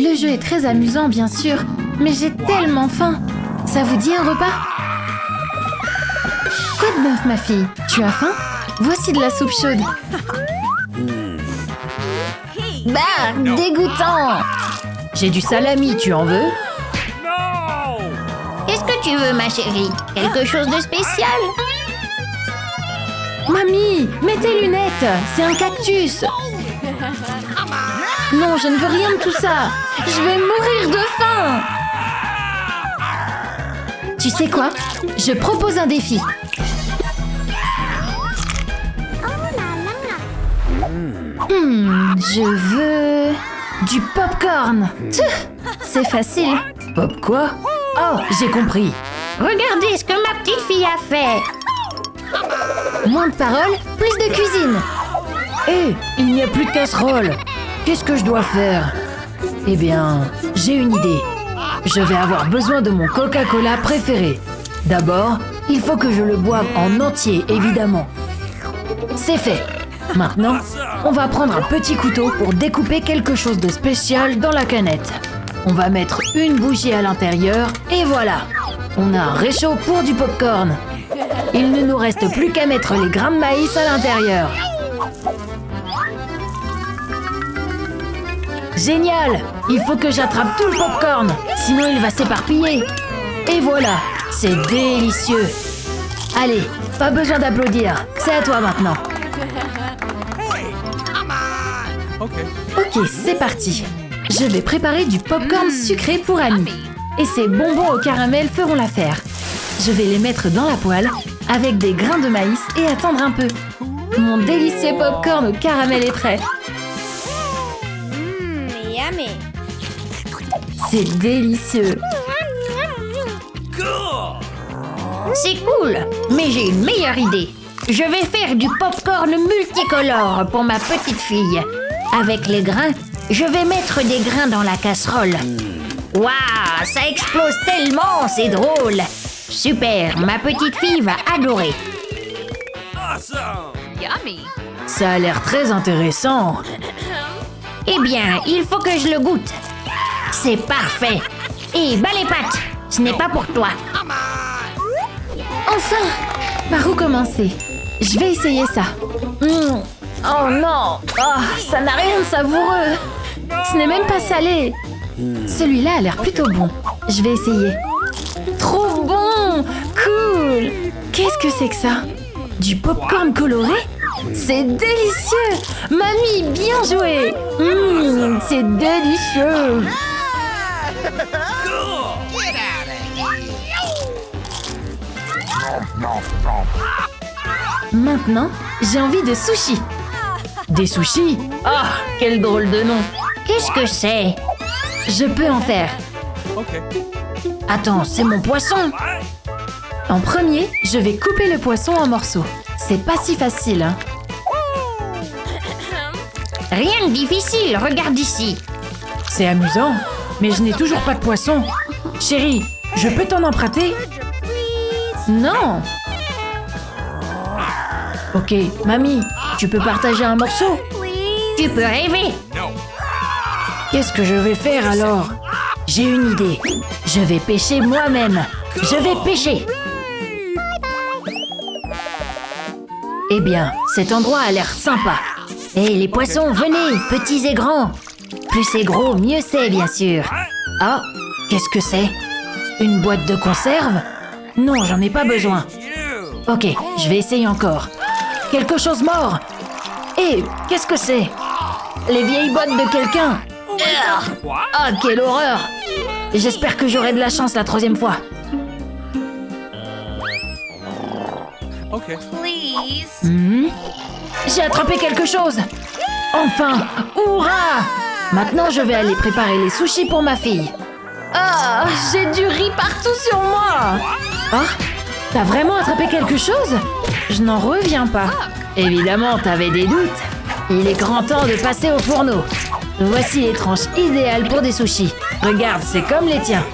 Le jeu est très amusant, bien sûr, mais j'ai tellement faim. Ça vous dit un repas? Quoi de neuf, ma fille? Tu as faim? Voici de la soupe chaude. Bah, dégoûtant! J'ai du salami, tu en veux? Qu'est-ce que tu veux, ma chérie? Quelque chose de spécial? Mamie, mets tes lunettes! C'est un cactus! Non, je ne veux rien de tout ça! Je vais mourir de faim! Tu sais quoi? Je propose un défi. Je veux... du popcorn. C'est facile. Pop quoi? Oh, j'ai compris. Regardez ce que ma petite fille a fait. Moins de paroles, plus de cuisine. Hé, il n'y a plus de casserole. Qu'est-ce que je dois faire? Eh bien, j'ai une idée. Je vais avoir besoin de mon Coca-Cola préféré. D'abord, il faut que je le boive en entier, évidemment. C'est fait. Maintenant, on va prendre un petit couteau pour découper quelque chose de spécial dans la canette. On va mettre une bougie à l'intérieur et voilà. On a un réchaud pour du popcorn. Il ne nous reste plus qu'à mettre les grains de maïs à l'intérieur. Génial! Il faut que j'attrape tout le popcorn, sinon il va s'éparpiller. Et voilà, c'est délicieux. Allez, pas besoin d'applaudir, c'est à toi maintenant. Ok, c'est parti. Je vais préparer du popcorn sucré pour Annie. Et ces bonbons au caramel feront l'affaire. Je vais les mettre dans la poêle avec des grains de maïs et attendre un peu. Mon délicieux popcorn au caramel est prêt. Yummy. C'est délicieux. C'est cool, mais j'ai une meilleure idée. Je vais faire du popcorn multicolore pour ma petite fille. Avec les grains, je vais mettre des grains dans la casserole. Waouh, ça explose tellement, c'est drôle. Super, ma petite fille va adorer. Ça a l'air très intéressant. Eh bien, il faut que je le goûte. C'est parfait. Et bas les pattes, ce n'est pas pour toi. Enfin! Par où commencer? Je vais essayer ça. Oh non! Oh, ça n'a rien de savoureux! Ce n'est même pas salé! Celui-là a l'air plutôt bon. Je vais essayer. Trop bon! Cool! Qu'est-ce que c'est que ça? Du popcorn coloré? C'est délicieux! Mamie, bien joué! C'est délicieux! Maintenant, j'ai envie de sushi. Des sushis? Ah, quel drôle de nom. Qu'est-ce que c'est? Je peux en faire. Attends, c'est mon poisson. En premier, je vais couper le poisson en morceaux. C'est pas si facile, hein? Rien de difficile, regarde ici. C'est amusant, mais je n'ai toujours pas de poisson. Chérie, je peux t'en emprunter? Non! Ok, mamie, tu peux partager un morceau? Tu peux rêver. Qu'est-ce que je vais faire alors? J'ai une idée. Je vais pêcher moi-même. Je vais pêcher. Eh bien, cet endroit a l'air sympa. Et les poissons, venez, petits et grands. Plus c'est gros, mieux c'est, bien sûr. Ah, qu'est-ce que c'est? Une boîte de conserve? Non, j'en ai pas besoin. Ok, je vais essayer encore. Quelque chose mord. Hé, qu'est-ce que c'est? Les vieilles bottes de quelqu'un. Ah, quelle horreur! J'espère que j'aurai de la chance la troisième fois. J'ai attrapé quelque chose. Enfin, hurrah! Maintenant, je vais aller préparer les sushis pour ma fille. Ah, j'ai du riz partout sur moi! Ah, t'as vraiment attrapé quelque chose? Je n'en reviens pas. Évidemment, t'avais des doutes. Il est grand temps de passer au fourneau. Voici les tranches idéales pour des sushis. Regarde, c'est comme les tiens.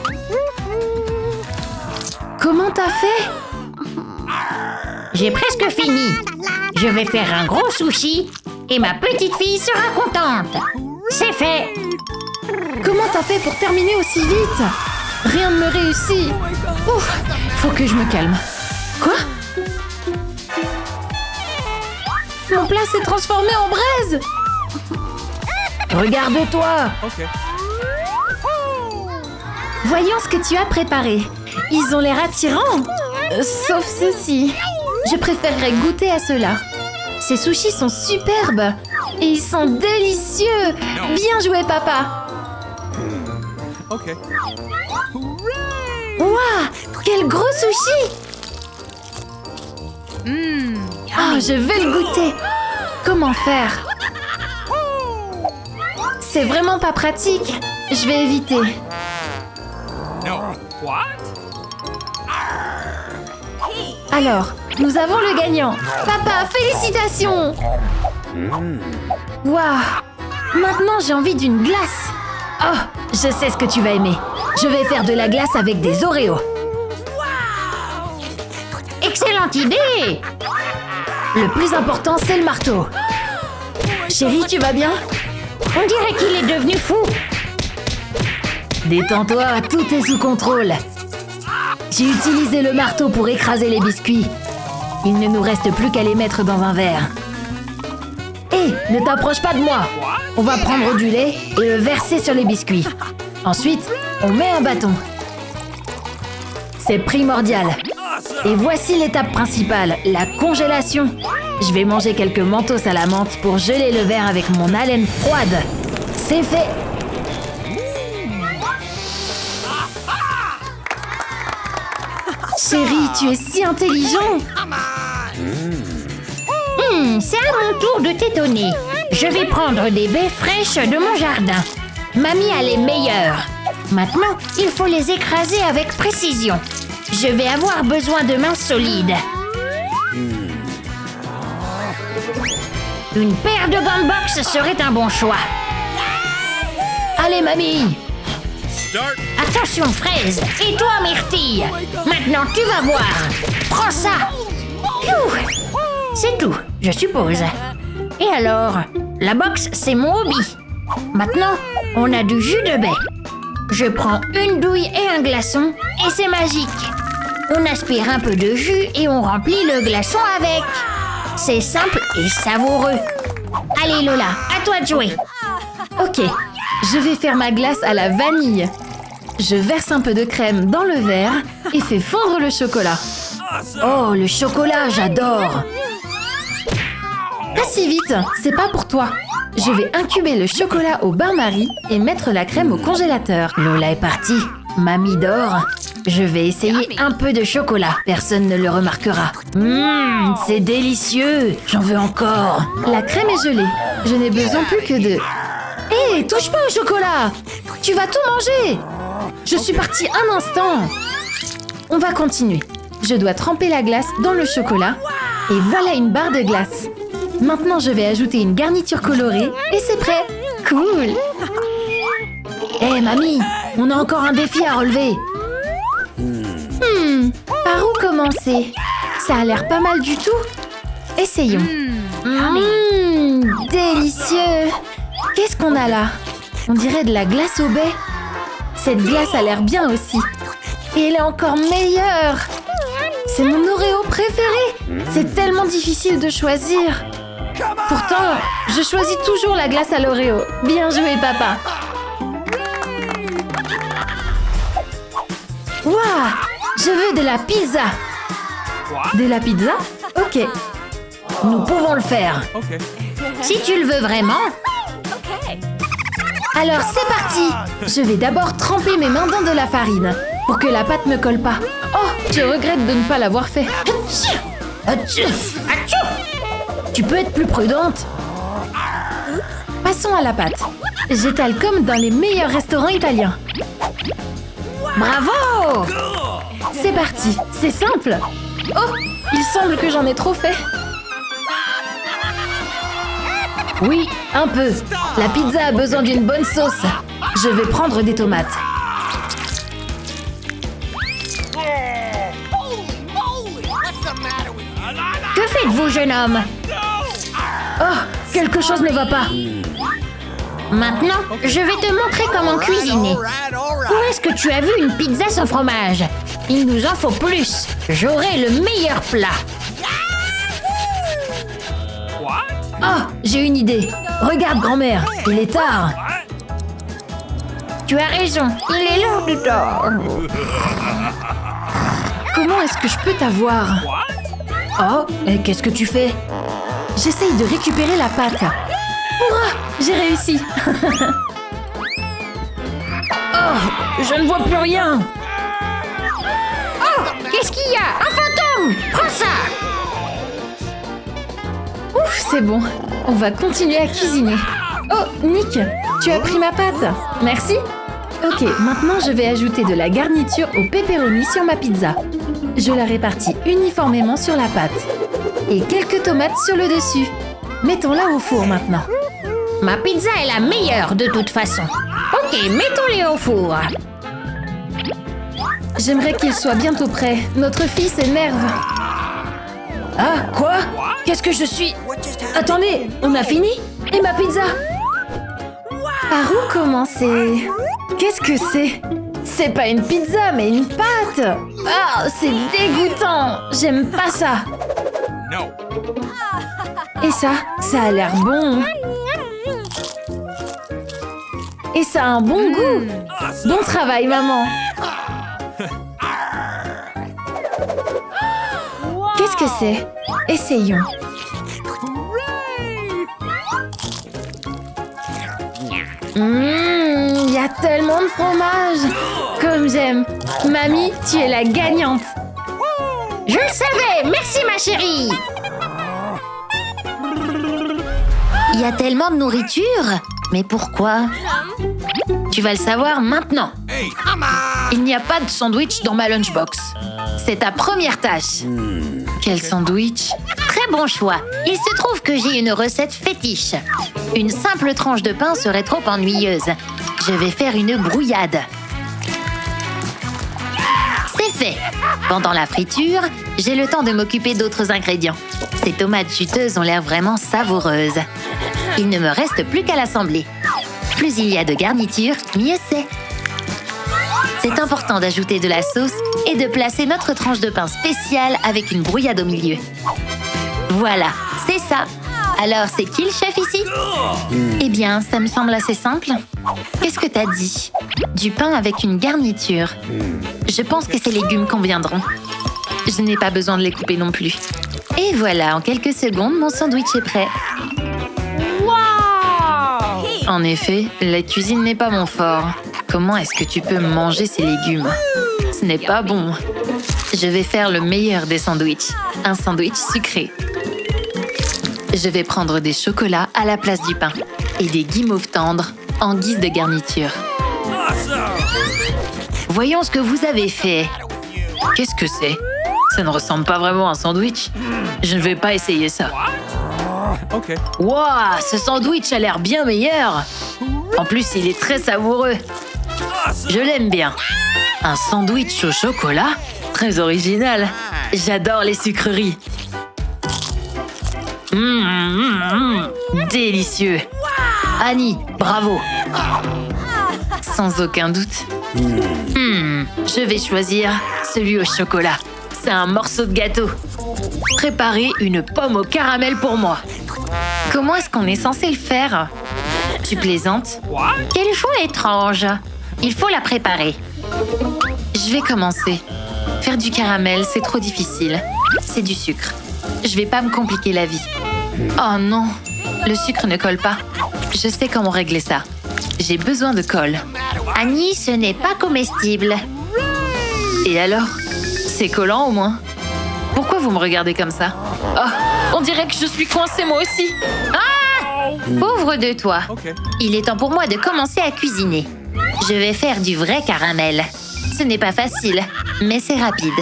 Comment t'as fait? J'ai presque fini. Je vais faire un gros sushi et ma petite fille sera contente. C'est fait. Comment t'as t'as fait pour terminer aussi vite? Rien ne me réussit. Ouf, faut que je me calme. Quoi? Mon plat s'est transformé en braise. Regarde-toi! Voyons ce que tu as préparé. Ils ont l'air attirants. Sauf ceci. Je préférerais goûter à cela. Ces sushis sont superbes. Et ils sont délicieux. Bien joué, papa. Waouh, quel gros sushi. Oh, je vais le goûter. Comment faire? C'est vraiment pas pratique. Je vais éviter. Alors, nous avons le gagnant. Papa, félicitations. Waouh. Maintenant, j'ai envie d'une glace. Oh, je sais ce que tu vas aimer. Je vais faire de la glace avec des Oreos. Excellente idée! Le plus important, c'est le marteau. Chérie, tu vas bien? On dirait qu'il est devenu fou. Détends-toi, tout est sous contrôle. J'ai utilisé le marteau pour écraser les biscuits. Il ne nous reste plus qu'à les mettre dans un verre. Hé, ne t'approche pas de moi. On va prendre du lait et le verser sur les biscuits. Ensuite, on met un bâton. C'est primordial. Et voici l'étape principale, la congélation. Je vais manger quelques mentos à la menthe pour geler le verre avec mon haleine froide. C'est fait. Chérie, tu es si intelligent. C'est à mon tour de t'étonner. Je vais prendre des baies fraîches de mon jardin. Mamie a les meilleures. Maintenant, il faut les écraser avec précision. Je vais avoir besoin de mains solides. Une paire de gants de boxe serait un bon choix. Allez, mamie. Attention, fraise. Et toi, myrtille. Maintenant, tu vas voir. Prends ça. Pfiou. C'est tout, je suppose. Et alors, la boxe, c'est mon hobby. Maintenant, on a du jus de baie. Je prends une douille et un glaçon, et c'est magique. On aspire un peu de jus et on remplit le glaçon avec. C'est simple et savoureux. Allez Lola, à toi de jouer. Ok, je vais faire ma glace à la vanille. Je verse un peu de crème dans le verre et fais fondre le chocolat. Oh, le chocolat, j'adore. Pas si vite, c'est pas pour toi. Je vais incuber le chocolat au bain-marie et mettre la crème au congélateur. Lola est partie. Mamie dort. Je vais essayer un peu de chocolat. Personne ne le remarquera. C'est délicieux. J'en veux encore. La crème est gelée. Je n'ai besoin plus que de... Hé, touche pas au chocolat. Tu vas tout manger. Je suis partie un instant. On va continuer. Je dois tremper la glace dans le chocolat. Et voilà une barre de glace. Maintenant, je vais ajouter une garniture colorée et c'est prêt. Cool. Hé, mamie, on a encore un défi à relever. Par où commencer? Ça a l'air pas mal du tout. Essayons. Délicieux. Qu'est-ce qu'on a là? On dirait de la glace au baies. Cette glace a l'air bien aussi. Et elle est encore meilleure. C'est mon Oreo préféré. C'est tellement difficile de choisir. Pourtant, je choisis toujours la glace à l'Oreo. Bien joué, papa. Waouh! Je veux de la pizza. De la pizza? Ok. Nous pouvons le faire. Si tu le veux vraiment. Alors c'est parti. Je vais d'abord tremper mes mains dans de la farine pour que la pâte ne colle pas. Oh, je regrette de ne pas l'avoir fait. Atchou. Tu peux être plus prudente. Passons à la pâte. J'étale comme dans les meilleurs restaurants italiens. Bravo! C'est parti, c'est simple. Oh, il semble que j'en ai trop fait. Oui, un peu. La pizza a besoin d'une bonne sauce. Je vais prendre des tomates. Que faites-vous, jeune homme? Oh, quelque chose ne va pas. Maintenant, je vais te montrer comment cuisiner. Où est-ce que tu as vu une pizza sans fromage? Il nous en faut plus. J'aurai le meilleur plat. Ah, j'ai une idée. Regarde, grand-mère, il est tard. Tu as raison, il est l'heure du tard. Comment est-ce que je peux t'avoir? Oh, et qu'est-ce que tu fais? J'essaye de récupérer la pâte. Hurrah, j'ai réussi. Oh, je ne vois plus rien. Oh, qu'est-ce qu'il y a? Un fantôme! Prends ça! Ouf, c'est bon. On va continuer à cuisiner. Oh, Nick, tu as pris ma pâte. Merci. Ok, maintenant je vais ajouter de la garniture au pepperoni sur ma pizza. Je la répartis uniformément sur la pâte. Et quelques tomates sur le dessus. Mettons-la au four maintenant. Ma pizza est la meilleure de toute façon. Ok, mettons-les au four. J'aimerais qu'il soit bientôt prêt. Notre fille s'énerve. Ah, quoi? Qu'est-ce que je suis? Attendez, on a fini? Et ma pizza? Par où commencer? Qu'est-ce que c'est? C'est pas une pizza, mais une pâte. Ah, c'est dégoûtant. J'aime pas ça. Et ça a l'air bon. Et ça a un bon goût. Bon travail, maman. Qu'est-ce que c'est? Essayons. Il y a tellement de fromage. Comme j'aime. Mamie, tu es la gagnante. Je le savais, merci ma chérie. Il y a tellement de nourriture. Mais pourquoi? Tu vas le savoir maintenant. Il n'y a pas de sandwich dans ma lunchbox. C'est ta première tâche. Quel sandwich? Très bon choix. Il se trouve que j'ai une recette fétiche. Une simple tranche de pain serait trop ennuyeuse. Je vais faire une brouillade. C'est fait. Pendant la friture, j'ai le temps de m'occuper d'autres ingrédients. Ces tomates juteuses ont l'air vraiment savoureuses. Il ne me reste plus qu'à l'assembler. Plus il y a de garniture, mieux c'est. C'est important d'ajouter de la sauce et de placer notre tranche de pain spéciale avec une brouillade au milieu. Voilà, c'est ça. Alors, c'est qui le chef ici? Eh bien, ça me semble assez simple. Qu'est-ce que t'as dit? Du pain avec une garniture. Je pense que ces légumes conviendront. Je n'ai pas besoin de les couper non plus. Et voilà, en quelques secondes, mon sandwich est prêt. En effet, la cuisine n'est pas mon fort. Comment est-ce que tu peux manger ces légumes? Ce n'est pas bon. Je vais faire le meilleur des sandwichs. Un sandwich sucré. Je vais prendre des chocolats à la place du pain et des guimauves tendres en guise de garniture. Voyons ce que vous avez fait. Qu'est-ce que c'est? Ça ne ressemble pas vraiment à un sandwich. Je ne vais pas essayer ça. Waouh, ce sandwich a l'air bien meilleur. En plus, il est très savoureux. Je l'aime bien. Un sandwich au chocolat? Très original. J'adore les sucreries. Délicieux. Annie, bravo. Sans aucun doute. Je vais choisir celui au chocolat. C'est un morceau de gâteau. Préparez une pomme au caramel pour moi. Comment est-ce qu'on est censé le faire? Tu plaisantes? Quel choix étrange. Il faut la préparer. Je vais commencer. Faire du caramel, c'est trop difficile. C'est du sucre. Je vais pas me compliquer la vie. Oh non, le sucre ne colle pas. Je sais comment régler ça. J'ai besoin de colle. Annie, ce n'est pas comestible. Et alors? C'est collant au moins. Pourquoi vous me regardez comme ça? Oh, on dirait que je suis coincée moi aussi. Ah! Pauvre de toi. Il est temps pour moi de commencer à cuisiner. Je vais faire du vrai caramel. Ce n'est pas facile, mais c'est rapide.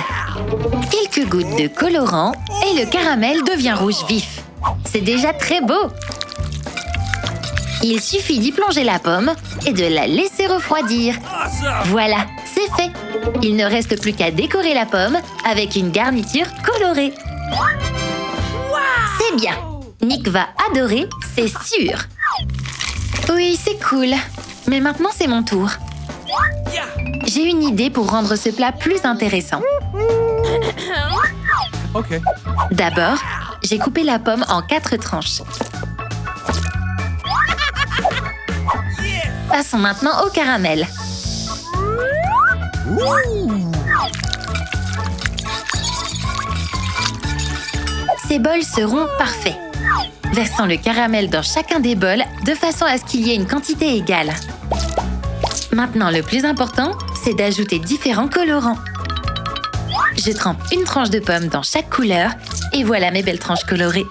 Quelques gouttes de colorant et le caramel devient rouge vif. C'est déjà très beau. Il suffit d'y plonger la pomme et de la laisser refroidir. Voilà, c'est fait. Il ne reste plus qu'à décorer la pomme avec une garniture colorée. C'est bien. Nick va adorer, c'est sûr. Oui, c'est cool. Mais maintenant, c'est mon tour. J'ai une idée pour rendre ce plat plus intéressant. Okay. D'abord, j'ai coupé la pomme en 4 tranches. Passons maintenant au caramel. Ces bols seront parfaits. Versons le caramel dans chacun des bols de façon à ce qu'il y ait une quantité égale. Maintenant, le plus important, c'est d'ajouter différents colorants. Je trempe une tranche de pomme dans chaque couleur et voilà mes belles tranches colorées.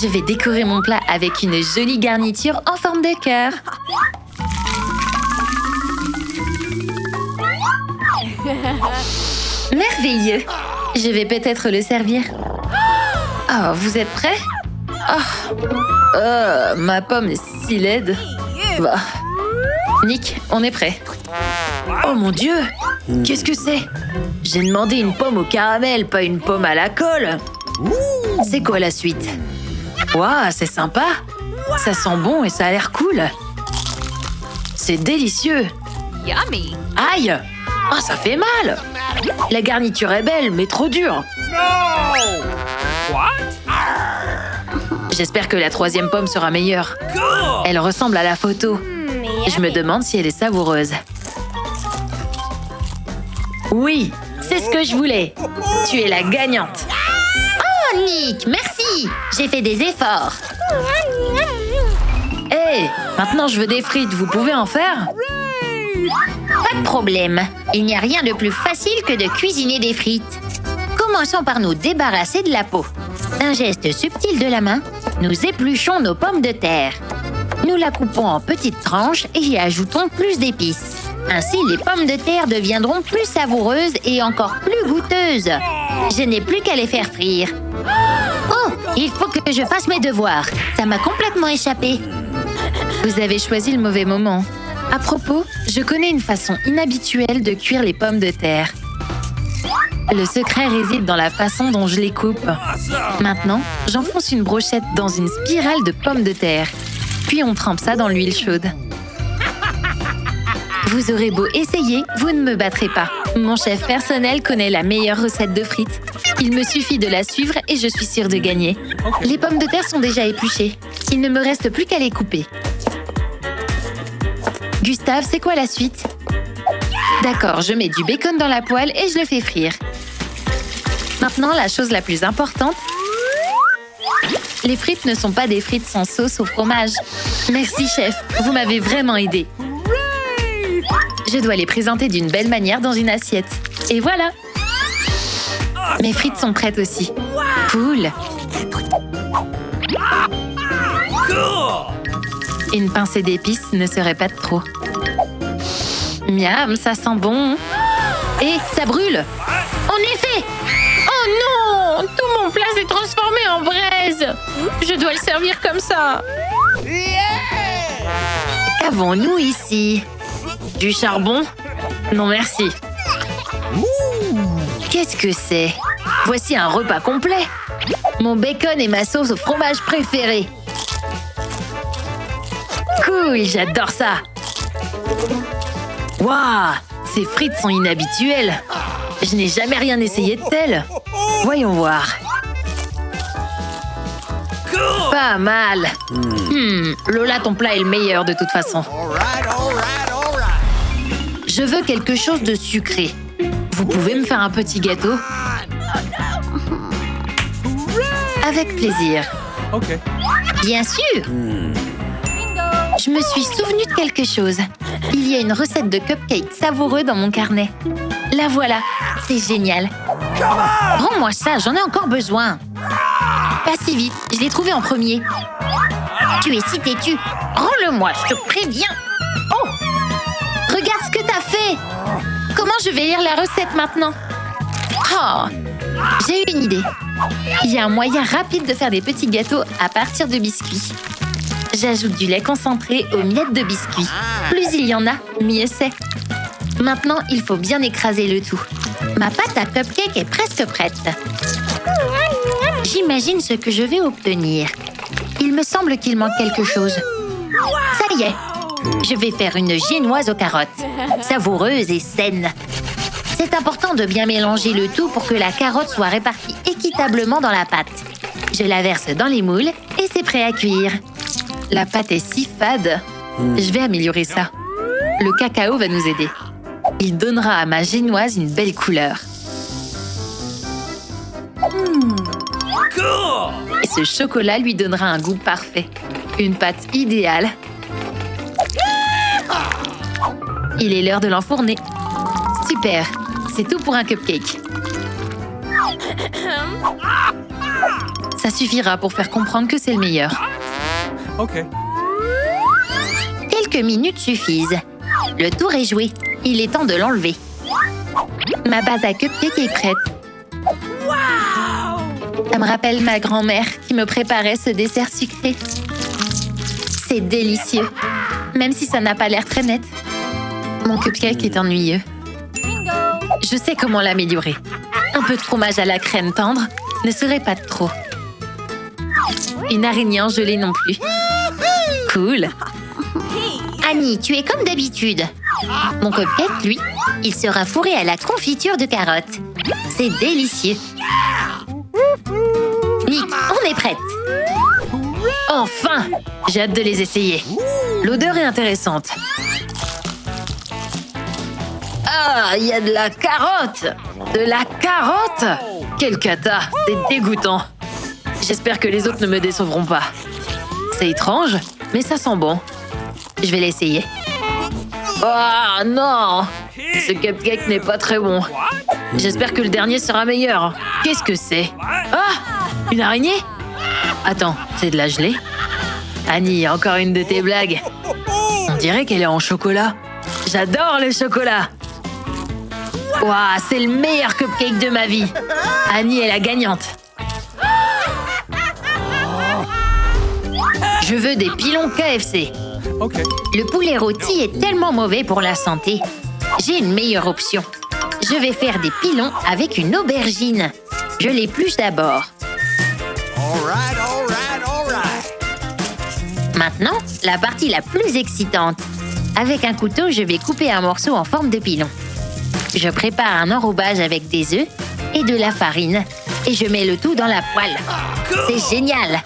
Je vais décorer mon plat avec une jolie garniture en forme de cœur. Merveilleux! Je vais peut-être le servir. Oh, vous êtes prêts? Ma pomme est si laide. Bah. Nick, on est prêt. Oh mon Dieu! Qu'est-ce que c'est? J'ai demandé une pomme au caramel, pas une pomme à la colle. C'est quoi la suite? Waouh, c'est sympa. Ça sent bon et ça a l'air cool. C'est délicieux. Yummy. Aïe! Ah, ça fait mal! La garniture est belle, mais trop dure. No! What? J'espère que la 3e pomme sera meilleure. Elle ressemble à la photo. Je me demande si elle est savoureuse. Oui, c'est ce que je voulais. Tu es la gagnante. Oh, Nick, merci. J'ai fait des efforts. Hé, maintenant je veux des frites, vous pouvez en faire? Pas de problème. Il n'y a rien de plus facile que de cuisiner des frites. Commençons par nous débarrasser de la peau. D'un geste subtil de la main, nous épluchons nos pommes de terre. Nous la coupons en petites tranches et y ajoutons plus d'épices. Ainsi, les pommes de terre deviendront plus savoureuses et encore plus goûteuses. Je n'ai plus qu'à les faire frire. Oh, il faut que je fasse mes devoirs. Ça m'a complètement échappé. Vous avez choisi le mauvais moment. À propos, je connais une façon inhabituelle de cuire les pommes de terre. Le secret réside dans la façon dont je les coupe. Maintenant, j'enfonce une brochette dans une spirale de pommes de terre. Puis on trempe ça dans l'huile chaude. Vous aurez beau essayer, vous ne me battrez pas. Mon chef personnel connaît la meilleure recette de frites. Il me suffit de la suivre et je suis sûre de gagner. Les pommes de terre sont déjà épluchées. Il ne me reste plus qu'à les couper. Gustave, c'est quoi la suite? D'accord, je mets du bacon dans la poêle et je le fais frire. Maintenant, la chose la plus importante. Les frites ne sont pas des frites sans sauce au fromage. Merci, chef. Vous m'avez vraiment aidé. Je dois les présenter d'une belle manière dans une assiette. Et voilà. Mes frites sont prêtes aussi. Cool. Une pincée d'épices ne serait pas de trop. Miam, ça sent bon. Et ça brûle. En effet! Oh non! Tout mon plat s'est transformé en braise! Je dois le servir comme ça. Qu'avons-nous ici? Du charbon? Non, merci. Qu'est-ce que c'est? Voici un repas complet. Mon bacon et ma sauce au fromage préférée. Cool, j'adore ça. Waouh, ces frites sont inhabituelles. Je n'ai jamais rien essayé de tel. Voyons voir. Pas mal. Lola, ton plat est le meilleur de toute façon. Je veux quelque chose de sucré. Vous pouvez me faire un petit gâteau? Avec plaisir. Okay. Bien sûr! Je me suis souvenu de quelque chose. Il y a une recette de cupcake savoureux dans mon carnet. La voilà, c'est génial. Rends-moi ça, j'en ai encore besoin. Pas si vite, je l'ai trouvé en premier. Tu es si têtu. Rends-le-moi, je te préviens. Oh! Regarde ce que t'as fait! Comment je vais lire la recette maintenant? Oh! J'ai eu une idée. Il y a un moyen rapide de faire des petits gâteaux à partir de biscuits. J'ajoute du lait concentré aux miettes de biscuits. Plus il y en a, mieux c'est. Maintenant, il faut bien écraser le tout. Ma pâte à cupcake est presque prête. J'imagine ce que je vais obtenir. Il me semble qu'il manque quelque chose. Ça y est, Je vais faire une génoise aux carottes, savoureuse et saine. C'est important de bien mélanger le tout pour que la carotte soit répartie équitablement dans la pâte. Je la verse dans les moules et c'est prêt à cuire. La pâte est si fade. Je vais améliorer ça. Le cacao va nous aider. Il donnera à ma génoise une belle couleur. Et ce chocolat lui donnera un goût parfait. Une pâte idéale. Il est l'heure de l'enfourner. Super, c'est tout pour un cupcake. Ça suffira pour faire comprendre que c'est le meilleur. Okay. Quelques minutes suffisent. Le tour est joué. Il est temps de l'enlever. Ma base à cupcake est prête. Ça me rappelle ma grand-mère qui me préparait ce dessert sucré. C'est délicieux, même si ça n'a pas l'air très net. Mon cupcake est ennuyeux. Je sais comment l'améliorer. Un peu de fromage à la crème tendre ne serait pas de trop. Une araignée en gelée non plus. Cool. Annie, tu es comme d'habitude. Mon cupcake, lui, il sera fourré à la confiture de carottes. C'est délicieux. Nick, on est prête. Enfin! J'ai hâte de les essayer. L'odeur est intéressante. Ah, il y a de la carotte! De la carotte! Quelle cata! C'est dégoûtant. J'espère que les autres ne me décevront pas. C'est étrange, mais ça sent bon. Je vais l'essayer. Oh non! Ce cupcake n'est pas très bon. J'espère que le dernier sera meilleur. Qu'est-ce que c'est? Ah! Une araignée? Attends, c'est de la gelée? Annie, encore une de tes blagues. On dirait qu'elle est en chocolat. J'adore le chocolat. Waouh, c'est le meilleur cupcake de ma vie. Annie est la gagnante. Je veux des pilons KFC. Okay. Le poulet rôti est tellement mauvais pour la santé. J'ai une meilleure option. Je vais faire des pilons avec une aubergine. Je l'épluche d'abord. Maintenant, la partie la plus excitante. Avec un couteau, je vais couper un morceau en forme de pilon. Je prépare un enrobage avec des œufs et de la farine. Et je mets le tout dans la poêle. C'est génial!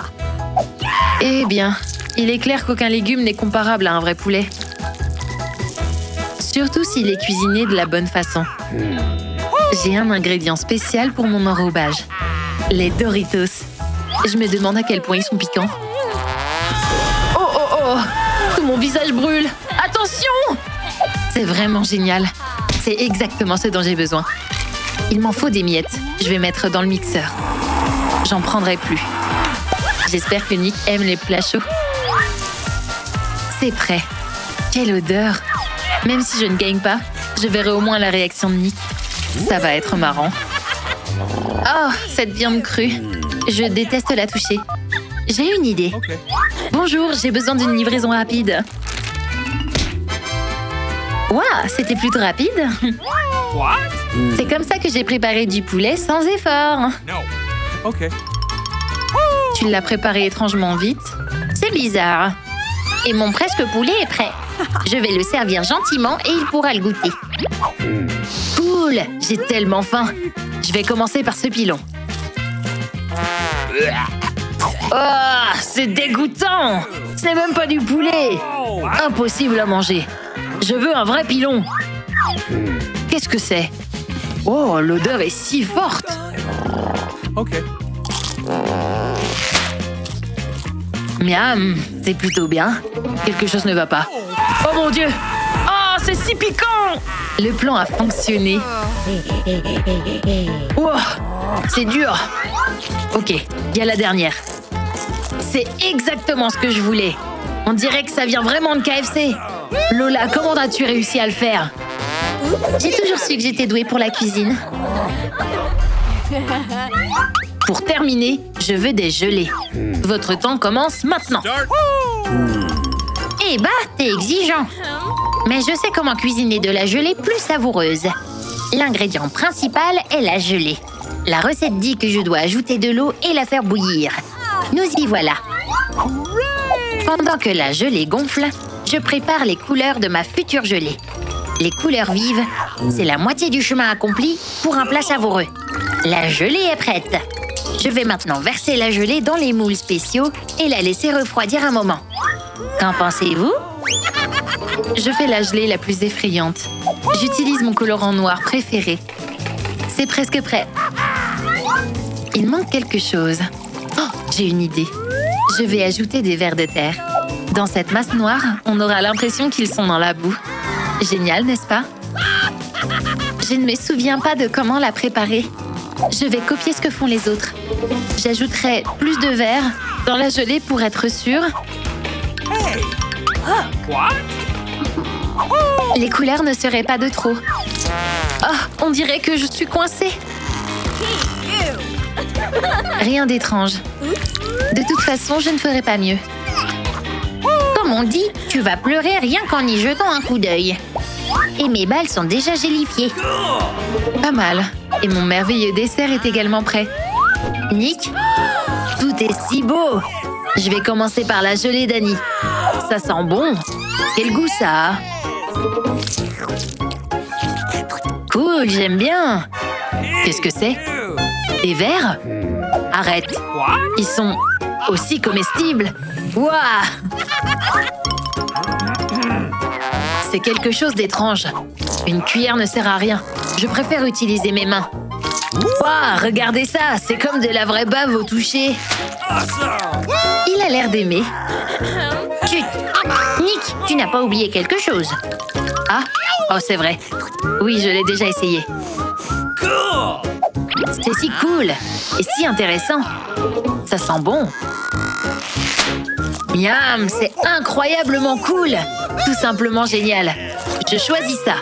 Eh bien, il est clair qu'aucun légume n'est comparable à un vrai poulet. Surtout s'il est cuisiné de la bonne façon. J'ai un ingrédient spécial pour mon enrobage. Les Doritos. Je me demande à quel point ils sont piquants. Oh oh oh! Tout mon visage brûle! Attention! C'est vraiment génial. C'est exactement ce dont j'ai besoin. Il m'en faut des miettes. Je vais mettre dans le mixeur. J'en prendrai plus. J'espère que Nick aime les plats chauds. C'est prêt. Quelle odeur! Même si je ne gagne pas, je verrai au moins la réaction de Nick. Ça va être marrant. Oh, cette viande crue. Je déteste la toucher. J'ai une idée. Okay. Bonjour, j'ai besoin d'une livraison rapide. Waouh, c'était plutôt rapide. What? C'est comme ça que j'ai préparé du poulet sans effort. No. Okay. Tu l'as préparé étrangement vite. C'est bizarre. Et mon presque poulet est prêt. Je vais le servir gentiment et il pourra le goûter. Cool, j'ai tellement faim. Je vais commencer par ce pilon. Oh, c'est dégoûtant! Ce n'est même pas du poulet! Impossible à manger. Je veux un vrai pilon. Qu'est-ce que c'est? Oh, l'odeur est si forte! Okay. Miam, c'est plutôt bien. Quelque chose ne va pas. Oh mon Dieu! Oh, c'est si piquant! Le plan a fonctionné. Oh, c'est dur. Ok, il y a la dernière. C'est exactement ce que je voulais. On dirait que ça vient vraiment de KFC. Lola, comment as-tu réussi à le faire? J'ai toujours su que j'étais douée pour la cuisine. Pour terminer, je veux des gelées. Votre temps commence maintenant. Eh bah, t'es exigeant. Mais je sais comment cuisiner de la gelée plus savoureuse. L'ingrédient principal est la gelée. La recette dit que je dois ajouter de l'eau et la faire bouillir. Nous y voilà. Pendant que la gelée gonfle, je prépare les couleurs de ma future gelée. Les couleurs vives, c'est la moitié du chemin accompli pour un plat savoureux. La gelée est prête. Je vais maintenant verser la gelée dans les moules spéciaux et la laisser refroidir un moment. Qu'en pensez-vous? Je fais la gelée la plus effrayante. J'utilise mon colorant noir préféré. C'est presque prêt. Il manque quelque chose. Oh, j'ai une idée. Je vais ajouter des vers de terre. Dans cette masse noire, on aura l'impression qu'ils sont dans la boue. Génial, n'est-ce pas? Je ne me souviens pas de comment la préparer. Je vais copier ce que font les autres. J'ajouterai plus de verre dans la gelée pour être sûre. Les couleurs ne seraient pas de trop. Oh, on dirait que je suis coincée. Rien d'étrange. De toute façon, je ne ferai pas mieux. Comme on dit, tu vas pleurer rien qu'en y jetant un coup d'œil. Et mes balles sont déjà gélifiées. Pas mal. Et mon merveilleux dessert est également prêt. Nick, tout est si beau. Je vais commencer par la gelée d'Annie. Ça sent bon. Quel goût ça a? Cool, j'aime bien. Qu'est-ce que c'est? Des vers? Arrête. Ils sont aussi comestibles. Ouah! C'est quelque chose d'étrange. Une cuillère ne sert à rien. Je préfère utiliser mes mains. Ouah, regardez ça, c'est comme de la vraie bave au toucher. Il a l'air d'aimer. Chut! Nick, tu n'as pas oublié quelque chose. Ah, oh c'est vrai. Oui, je l'ai déjà essayé. C'était si cool et si intéressant. Ça sent bon. Miam, c'est incroyablement cool. Tout simplement génial. Je choisis ça.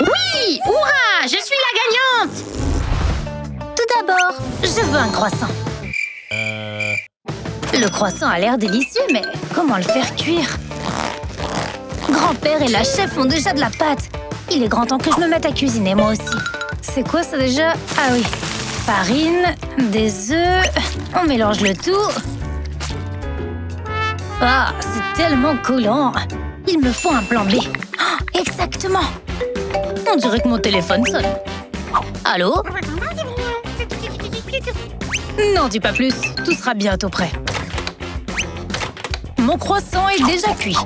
Oui! Hurrah! Je suis la gagnante! Tout d'abord, je veux un croissant. Le croissant a l'air délicieux, mais comment le faire cuire? Grand-père et la chef ont déjà de la pâte. Il est grand temps que je me mette à cuisiner moi aussi. C'est quoi ça déjà? Ah oui, farine, des œufs, on mélange le tout. Ah, c'est tellement collant. Il me faut un plan B. Oh, exactement. On dirait que mon téléphone sonne. Allô? N'en dis pas plus, tout sera bientôt prêt. Mon croissant est déjà cuit.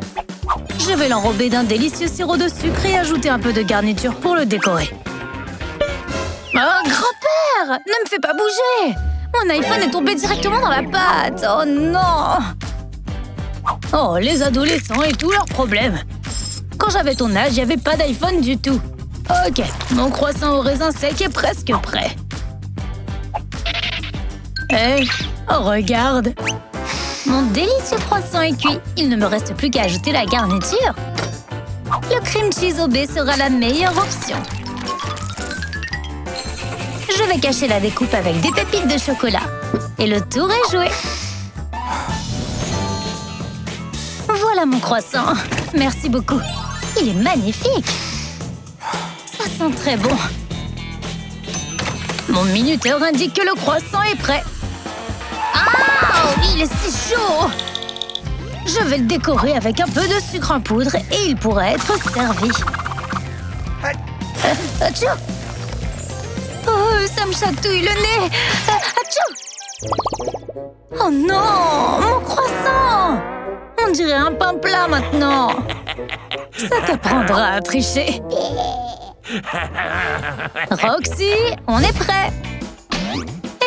Je vais l'enrober d'un délicieux sirop de sucre et ajouter un peu de garniture pour le décorer. Oh, grand-père! Ne me fais pas bouger! Mon iPhone est tombé directement dans la pâte. Oh non! Oh, les adolescents et tous leurs problèmes. Quand j'avais ton âge, il n'y avait pas d'iPhone du tout. Ok, mon croissant au raisin sec est presque prêt. Hey, oh, regarde! Mon délicieux croissant est cuit. Il ne me reste plus qu'à ajouter la garniture. Le cream cheese au baie sera la meilleure option. Je vais cacher la découpe avec des pépites de chocolat. Et le tour est joué. Voilà mon croissant. Merci beaucoup. Il est magnifique. Ça sent très bon. Mon minuteur indique que le croissant est prêt. Ah, il est si chaud! Je vais le décorer avec un peu de sucre en poudre et il pourrait être servi. Atchou! Oh, ça me chatouille le nez! Atchou! Oh non! Mon croissant! On dirait un pain plat maintenant! Ça t'apprendra à tricher. Roxy, on est prêt!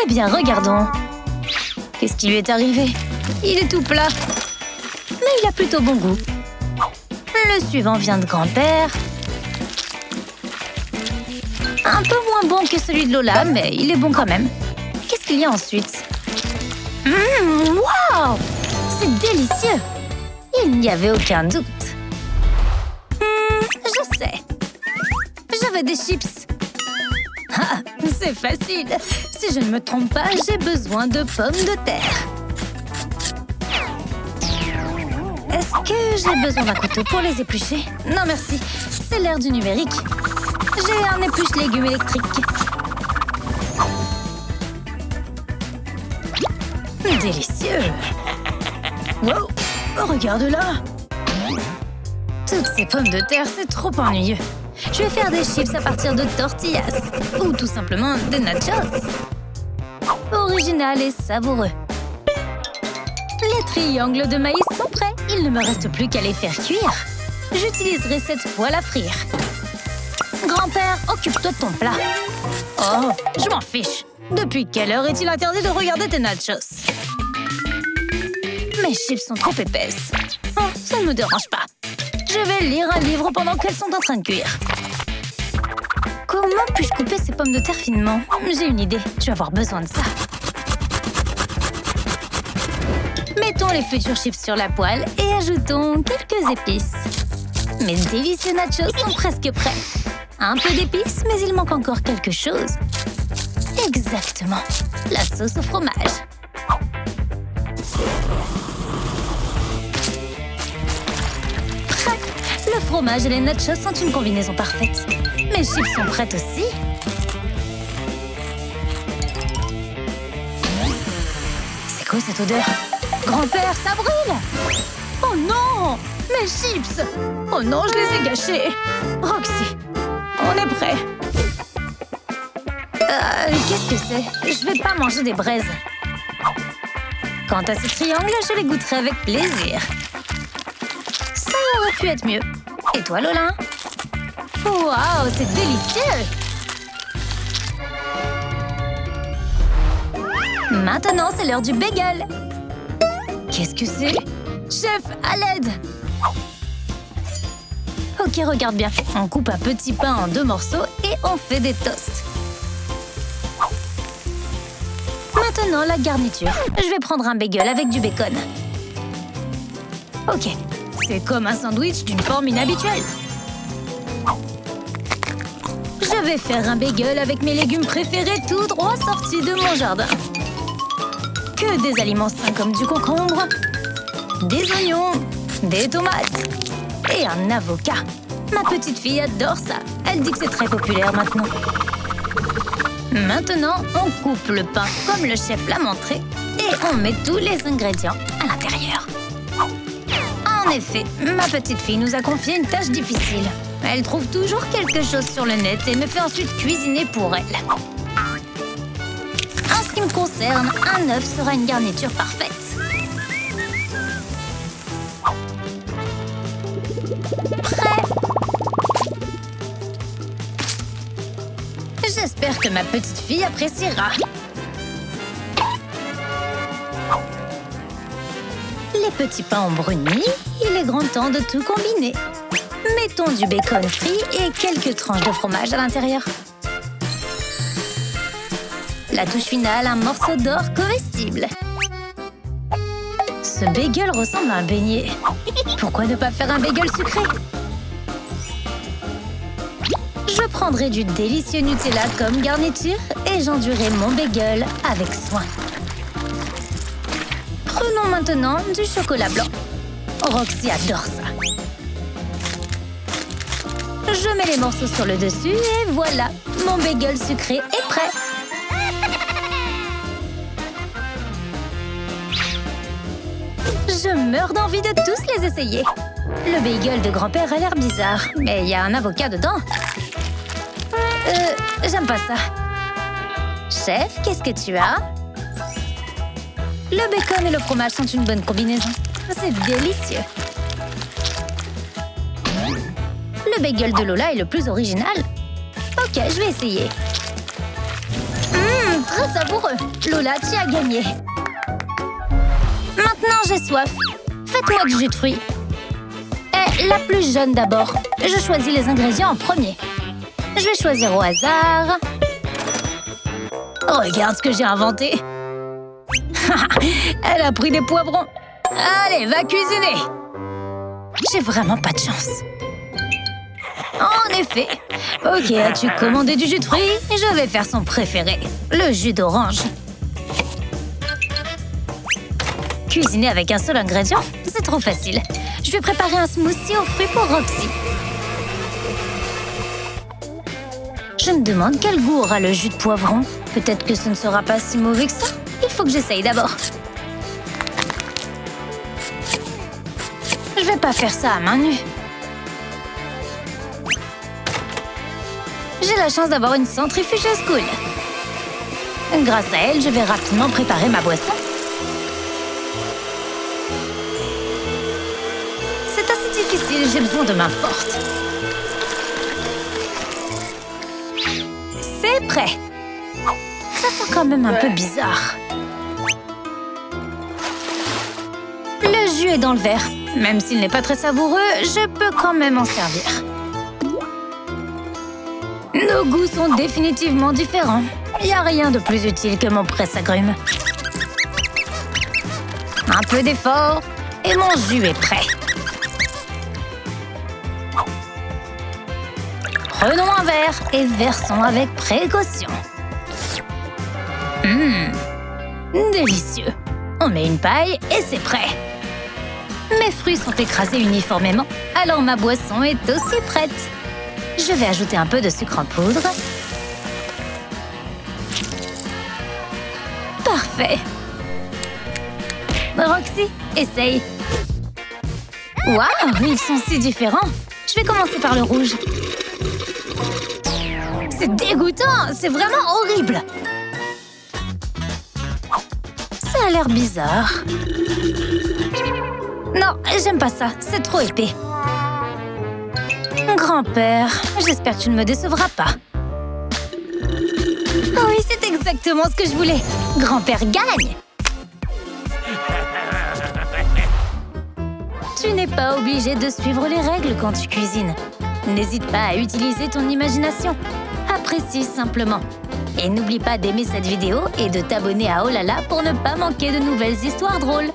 Eh bien, regardons. Qu'est-ce qui lui est arrivé? Il est tout plat. Mais il a plutôt bon goût. Le suivant vient de grand-père. Un peu moins bon que celui de Lola, mais il est bon quand même. Qu'est-ce qu'il y a ensuite? Waouh! C'est délicieux! Il n'y avait aucun doute. Je sais. J'avais des chips. Ah, c'est facile. Si je ne me trompe pas, j'ai besoin de pommes de terre. Est-ce que j'ai besoin d'un couteau pour les éplucher? Non, merci. C'est l'ère du numérique. J'ai un épluche-légumes électrique. Délicieux. Wow, regarde là. Toutes ces pommes de terre, c'est trop ennuyeux. Je vais faire des chips à partir de tortillas. Ou tout simplement des nachos. Original et savoureux. Les triangles de maïs sont prêts. Il ne me reste plus qu'à les faire cuire. J'utiliserai cette poêle à frire. Grand-père, occupe-toi de ton plat. Oh, je m'en fiche. Depuis quelle heure est-il interdit de regarder tes nachos? Mes chips sont trop épaisses. Oh, ça ne me dérange pas. Je vais lire un livre pendant qu'elles sont en train de cuire. Comment puis-je couper ces pommes de terre finement? J'ai une idée, je vais avoir besoin de ça. Mettons les futurs chips sur la poêle et ajoutons quelques épices. Mes délicieux nachos sont presque prêts. Un peu d'épices, mais il manque encore quelque chose. Exactement, la sauce au fromage. Prêt! Le fromage et les nachos sont une combinaison parfaite. Mes chips sont prêtes aussi. C'est quoi cette odeur? Grand-père, ça brûle! Oh non! Mes chips! Oh non, je les ai gâchés! Roxy, on est prêt. Qu'est-ce que c'est? Je vais pas manger des braises. Quant à ces triangles, je les goûterai avec plaisir. Ça aurait pu être mieux. Et toi, Lola? Waouh, c'est délicieux! Maintenant, c'est l'heure du bagel. Qu'est-ce que c'est? Chef, à l'aide! Ok, regarde bien. On coupe un petit pain en 2 morceaux et on fait des toasts. Maintenant, la garniture. Je vais prendre un bagel avec du bacon. Ok, c'est comme un sandwich d'une forme inhabituelle. Je vais faire un bagel avec mes légumes préférés tout droit sortis de mon jardin. Que des aliments sains comme du concombre, des oignons, des tomates et un avocat. Ma petite fille adore ça. Elle dit que c'est très populaire maintenant. Maintenant, on coupe le pain comme le chef l'a montré et on met tous les ingrédients à l'intérieur. En effet, ma petite fille nous a confié une tâche difficile. Elle trouve toujours quelque chose sur le net et me fait ensuite cuisiner pour elle. En ce qui me concerne, un œuf sera une garniture parfaite. Prêt? J'espère que ma petite fille appréciera. Les petits pains ont bruni, il est grand temps de tout combiner. Mettons du bacon frit et quelques tranches de fromage à l'intérieur. La touche finale, un morceau d'or comestible. Ce bagel ressemble à un beignet. Pourquoi ne pas faire un bagel sucré? Je prendrai du délicieux Nutella comme garniture et j'enduirai mon bagel avec soin. Prenons maintenant du chocolat blanc. Roxy adore ça. Je mets les morceaux sur le dessus et voilà, mon bagel sucré est prêt. Je meurs d'envie de tous les essayer. Le bagel de grand-père a l'air bizarre, mais il y a un avocat dedans. J'aime pas ça. Chef, qu'est-ce que tu as? Le bacon et le fromage sont une bonne combinaison. C'est délicieux. Le bagel de Lola est le plus original. Ok, je vais essayer. Très savoureux. Lola, tu as gagné. Maintenant, j'ai soif. Faites-moi du jus de fruits. Et la plus jeune d'abord. Je choisis les ingrédients en premier. Je vais choisir au hasard. Regarde ce que j'ai inventé. Elle a pris des poivrons. Allez, va cuisiner. J'ai vraiment pas de chance. En effet. Ok, as-tu commandé du jus de fruits? Je vais faire son préféré, le jus d'orange. Cuisiner avec un seul ingrédient, c'est trop facile. Je vais préparer un smoothie aux fruits pour Roxy. Je me demande quel goût aura le jus de poivron. Peut-être que ce ne sera pas si mauvais que ça. Il faut que j'essaye d'abord. Je vais pas faire ça à main nue. J'ai la chance d'avoir une centrifugeuse cool. Grâce à elle, je vais rapidement préparer ma boisson. C'est assez difficile, j'ai besoin de mains fortes. C'est prêt. Ça sent quand même un peu bizarre. Le jus est dans le verre. Même s'il n'est pas très savoureux, je peux quand même en servir. Nos goûts sont définitivement différents. Il n'y a rien de plus utile que mon presse-agrumes. Un peu d'effort et mon jus est prêt. Prenons un verre et versons avec précaution. Délicieux. On met une paille et c'est prêt. Mes fruits sont écrasés uniformément, alors ma boisson est aussi prête. Je vais ajouter un peu de sucre en poudre. Parfait. Roxy, essaye. Waouh, ils sont si différents. Je vais commencer par le rouge. C'est dégoûtant, c'est vraiment horrible. Ça a l'air bizarre. Non, j'aime pas ça, c'est trop épais. Grand-père, j'espère que tu ne me décevras pas. Oui, c'est exactement ce que je voulais. Grand-père gagne. Tu n'es pas obligé de suivre les règles quand tu cuisines. N'hésite pas à utiliser ton imagination. Apprécie simplement. Et n'oublie pas d'aimer cette vidéo et de t'abonner à Oh là là pour ne pas manquer de nouvelles histoires drôles.